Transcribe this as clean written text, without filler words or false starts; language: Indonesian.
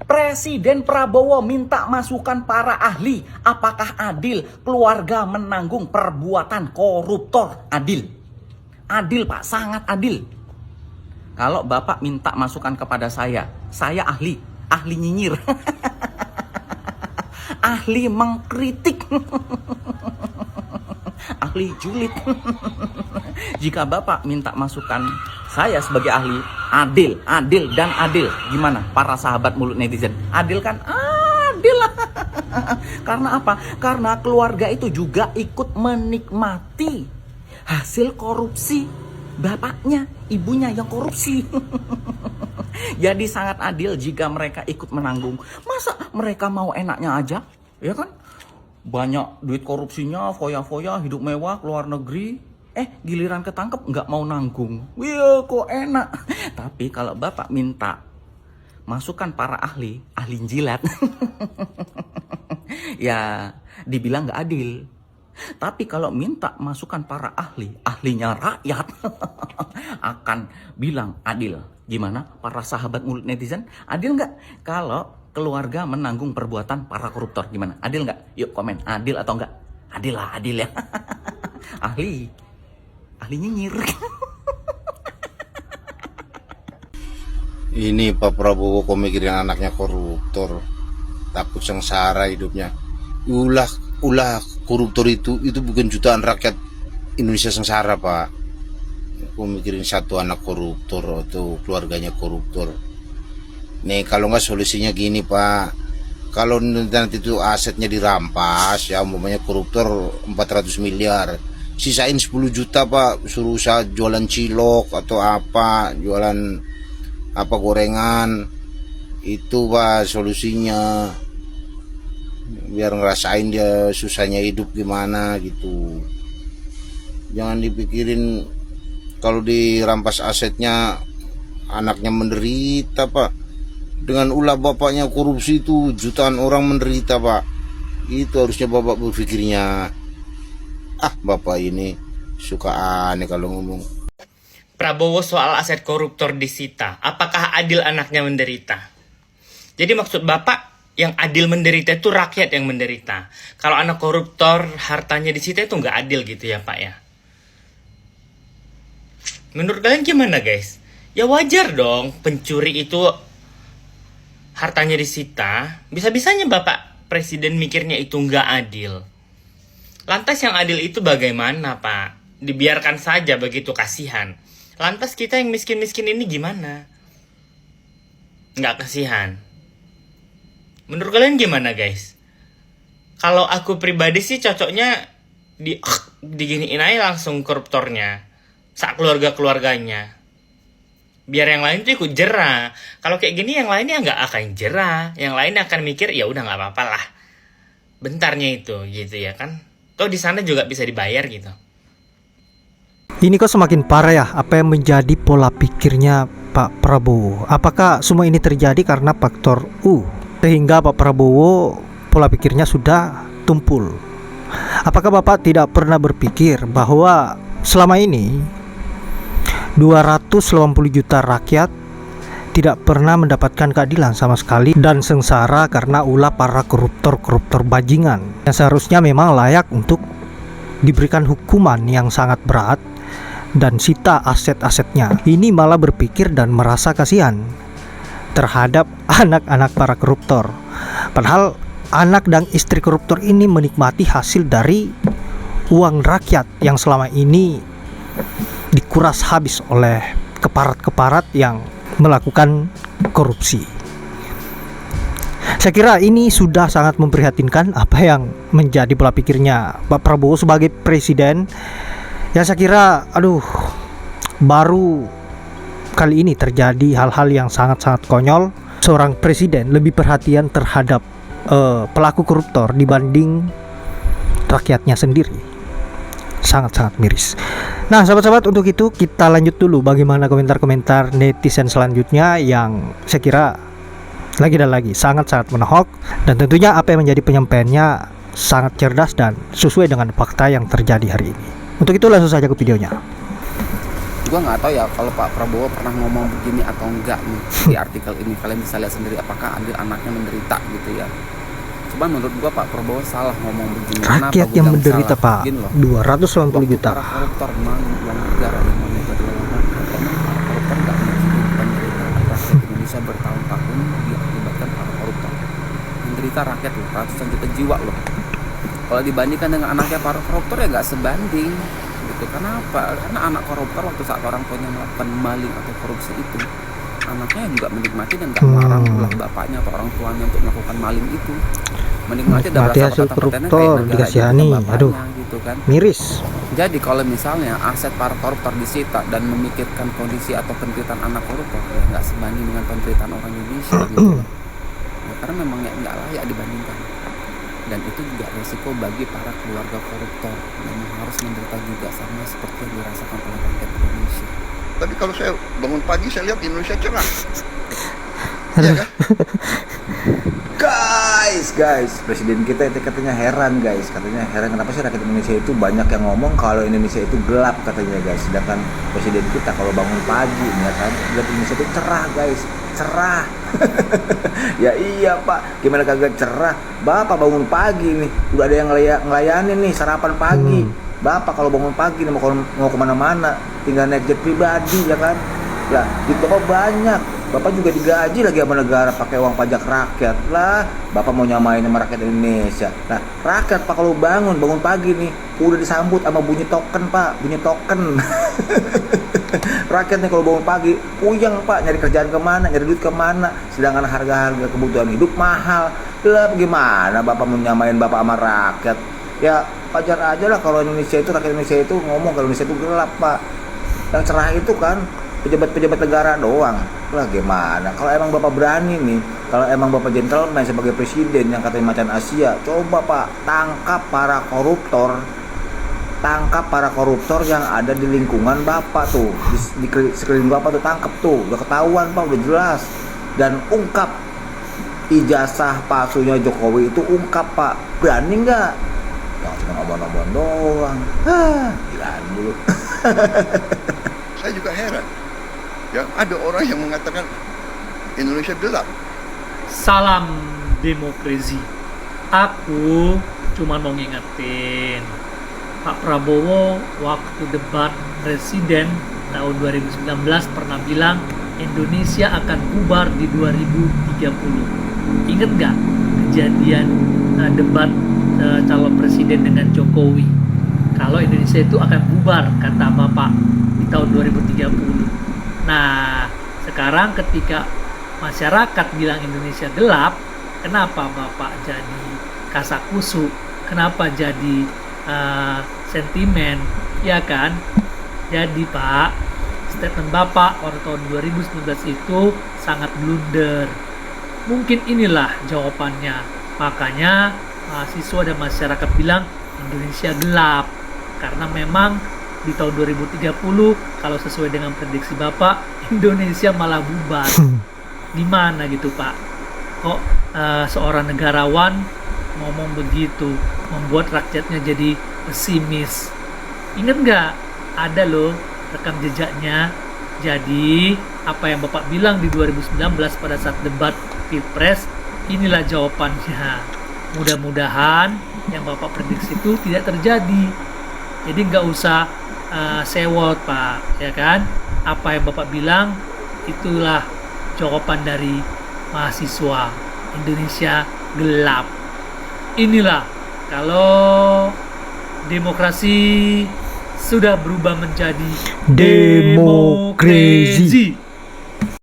Presiden Prabowo minta masukan para ahli. Apakah adil keluarga menanggung perbuatan koruptor? Adil. Adil, Pak, sangat adil. Kalau Bapak minta masukan kepada saya ahli nyinyir. Ahli mengkritik. Ahli julid. Jika Bapak minta masukan saya sebagai ahli, adil dan adil. Gimana para sahabat mulut netizen? Adil kan? Adil. Karena apa? Karena keluarga itu juga ikut menikmati hasil korupsi bapaknya, ibunya yang korupsi. Jadi sangat adil jika mereka ikut menanggung. Masa mereka mau enaknya aja? Ya kan? Banyak duit korupsinya, foya-foya, hidup mewah, keluar negeri. Giliran ketangkep nggak mau nanggung. Wih, kok enak. Tapi kalau Bapak minta masukan para ahli jilat, ya dibilang nggak adil. Tapi kalau minta masukan para ahlinya rakyat, akan bilang adil. Gimana para sahabat mulut netizen? Adil nggak kalau keluarga menanggung perbuatan para koruptor? Gimana? Adil nggak? Yuk komen, adil atau nggak? Adil lah, adil ya. Ahli nyinyir. Ini Pak Prabowo kok mikirin anaknya koruptor, takut sengsara hidupnya. Ulah koruptor itu bukan jutaan rakyat Indonesia sengsara, Pak. Kok mikirin satu anak koruptor atau keluarganya koruptor. Nih kalau nggak solusinya gini, Pak. Kalau nanti itu asetnya dirampas, ya umpamanya koruptor 400 miliar, sisain 10 juta, Pak, suruh usaha jualan cilok atau apa, jualan apa gorengan. Itu, Pak, solusinya. Biar ngerasain dia susahnya hidup gimana gitu. Jangan dipikirin kalau dirampas asetnya anaknya menderita, Pak. Dengan ulah bapaknya korupsi itu jutaan orang menderita, Pak. Itu harusnya Bapak berpikirnya. Bapak ini suka aneh kalau ngomong. Prabowo soal aset koruptor disita, apakah adil anaknya menderita? Jadi maksud Bapak yang adil menderita itu rakyat yang menderita. Kalau anak koruptor hartanya disita itu nggak adil gitu ya, Pak ya? Menurut kalian gimana, guys? Ya wajar dong pencuri itu hartanya disita. Bisa-bisanya Bapak Presiden mikirnya itu nggak adil. Lantas yang adil itu bagaimana, Pak? Dibiarkan saja begitu, kasihan. Lantas kita yang miskin-miskin ini gimana? Nggak kasihan. Menurut kalian gimana, guys? Kalau aku pribadi sih cocoknya diginiin aja langsung koruptornya. Sak keluarga-keluarganya. Biar yang lain tuh ikut jerah. Kalau kayak gini yang lainnya nggak akan jerah. Yang lain akan mikir ya udah nggak apa-apa lah. Bentarnya itu gitu ya kan. Toh di sana juga bisa dibayar gitu. Ini kok semakin parah ya apa yang menjadi pola pikirnya Pak Prabowo. Apakah semua ini terjadi karena faktor sehingga Pak Prabowo pola pikirnya sudah tumpul? Apakah Bapak tidak pernah berpikir bahwa selama ini 280 juta rakyat tidak pernah mendapatkan keadilan sama sekali dan sengsara karena ulah para koruptor bajingan yang seharusnya memang layak untuk diberikan hukuman yang sangat berat dan sita aset-asetnya. Ini malah berpikir dan merasa kasihan terhadap anak-anak para koruptor. Padahal anak dan istri koruptor ini menikmati hasil dari uang rakyat yang selama ini dikuras habis oleh keparat-keparat yang melakukan korupsi. Saya kira ini sudah sangat memprihatinkan apa yang menjadi pola pikirnya Pak Prabowo sebagai presiden. Ya saya kira baru kali ini terjadi hal-hal yang sangat-sangat konyol. Seorang presiden lebih perhatian terhadap pelaku koruptor dibanding rakyatnya sendiri. Sangat-sangat miris. Nah sahabat-sahabat, untuk itu kita lanjut dulu bagaimana komentar-komentar netizen selanjutnya yang saya kira Lagi dan lagi sangat-sangat menohok, dan tentunya apa yang menjadi penyampaiannya sangat cerdas dan sesuai dengan fakta yang terjadi hari ini. Untuk itu langsung saja ke videonya. Gua nggak tahu ya kalau Pak Prabowo pernah ngomong begini atau enggak nih di artikel ini. Kalian bisa lihat sendiri apakah Adil anaknya menderita gitu ya. Cuman menurut gua Pak Prabowo salah ngomong begini. Rakyat yang menderita Pak, 290 juta. Para koruptor uang negara yang menegak emang para koruptor nggak menjadi penderita rakyat Indonesia bertahun-tahun diakibatkan para koruptor. Menderita rakyat loh, ratusan juta jiwa loh. Kalau dibandingkan dengan anaknya para koruptor ya nggak sebanding gitu. Kenapa? Karena anak koruptor waktu saat orang tuanya melakukan maling atau korupsi itu, anaknya juga menikmati dan nggak melarang ulah bapaknya atau orang tuanya untuk melakukan maling itu. Menikmati dan Menikmati hasil koruptor, dikasihani, aduh, gitu kan. miris. Jadi kalau misalnya aset para koruptor disita dan memikirkan kondisi atau penderitaan anak koruptor, ya nggak sebanding dengan penderitaan orang Indonesia gitu. Ya, karena memang nggak layak dibandingkan. Dan itu juga resiko bagi para keluarga koruptor yang harus menderita juga sama seperti yang dirasakan oleh rakyat Indonesia. Tapi kalau saya bangun pagi saya lihat Indonesia cerah. Iya kan? Guys, presiden kita itu katanya heran kenapa sih rakyat Indonesia itu banyak yang ngomong kalau Indonesia itu gelap katanya guys. Sedangkan presiden kita kalau bangun pagi ya kan, lihat Indonesia itu cerah guys, cerah. Ya iya Pak, gimana kagak cerah? Bapak bangun pagi nih, udah ada yang ngelayanin nih sarapan pagi. Bapak kalau bangun pagi nih mau kemana-mana, tinggal naik jet pribadi ya kan. Lah, duit Bapak banyak. Bapak juga digaji lagi sama negara pakai uang pajak rakyat lah. Bapak mau nyamain sama rakyat Indonesia. Nah, rakyat Pak kalau bangun pagi nih udah disambut sama bunyi token Pak, bunyi token. Rakyat nih kalau bangun pagi puyeng Pak, nyari kerjaan kemana, nyari duit kemana. Sedangkan harga-harga kebutuhan hidup mahal. Lah gimana Bapak mau nyamain Bapak sama rakyat? Ya wajar aja lah kalau Indonesia itu, rakyat Indonesia itu ngomong kalau Indonesia itu gelap Pak. Yang cerah itu kan pejabat-pejabat negara doang. Lah gimana kalau emang Bapak berani nih, kalau emang Bapak gentleman sebagai presiden yang katanya macan Asia, coba Pak tangkap para koruptor yang ada di lingkungan Bapak tuh, di sekeliling Bapak tuh, tangkap tuh, udah ketahuan Pak, udah jelas. Dan ungkap ijazah palsunya Jokowi itu, ungkap Pak, berani nggak? Jangan cuma obon-obon doang. Gila dulu. Saya juga heran. Ya, ada orang yang mengatakan Indonesia gelap. Salam demokrasi. Aku cuma mau ngingetin Pak Prabowo waktu debat presiden tahun 2019 pernah bilang Indonesia akan bubar di 2030. Ingat gak kejadian debat calon presiden dengan Jokowi? Kalau Indonesia itu akan bubar kata Bapak di tahun 2030. Nah, sekarang ketika masyarakat bilang Indonesia gelap, kenapa Bapak jadi kasakusuk? Kenapa jadi sentimen? Ya kan? Jadi Pak, statement Bapak pada tahun 2019 itu sangat blunder. Mungkin inilah jawabannya. Makanya mahasiswa dan masyarakat bilang Indonesia gelap. Karena memang di tahun 2030 kalau sesuai dengan prediksi Bapak, Indonesia malah bubar. Gimana gitu Pak? Kok seorang negarawan ngomong begitu, membuat rakyatnya jadi pesimis? Ingat nggak? Ada loh rekam jejaknya. Jadi apa yang Bapak bilang di 2019 pada saat debat Pilpres, inilah jawabannya. Mudah-mudahan yang Bapak prediksi itu tidak terjadi. Jadi nggak usah sewot Pak, ya kan? Apa yang Bapak bilang itulah jawaban dari mahasiswa. Indonesia gelap. Inilah kalau demokrasi sudah berubah menjadi Demokrasi.